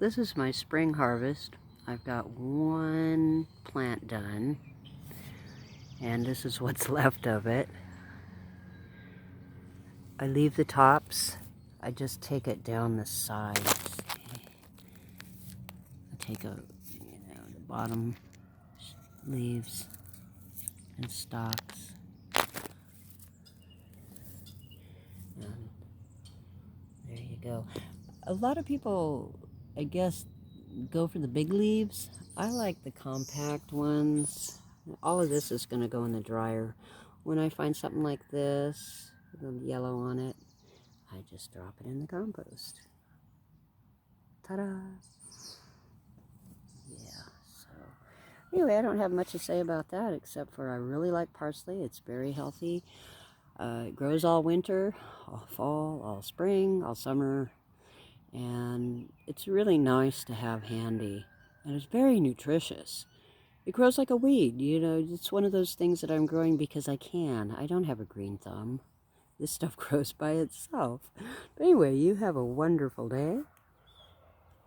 This is my spring harvest. I've got one plant done, and this is what's left of it. I leave the tops. I just take it down the sides. I take the bottom leaves and stalks. And there you go. A lot of people, I guess, go for the big leaves. I like the compact ones. All of this is going to go in the dryer. When I find something like this with a yellow on it, I just drop it in the compost. Ta-da! Yeah, so anyway, I don't have much to say about that except for I really like parsley. It's very healthy. It grows all winter, all fall, all spring, all summer. And it's really nice to have handy, and it's very nutritious. It grows like a weed, it's one of those things that I'm growing because I can. I don't have a green thumb. This stuff grows by itself. But anyway, you have a wonderful day.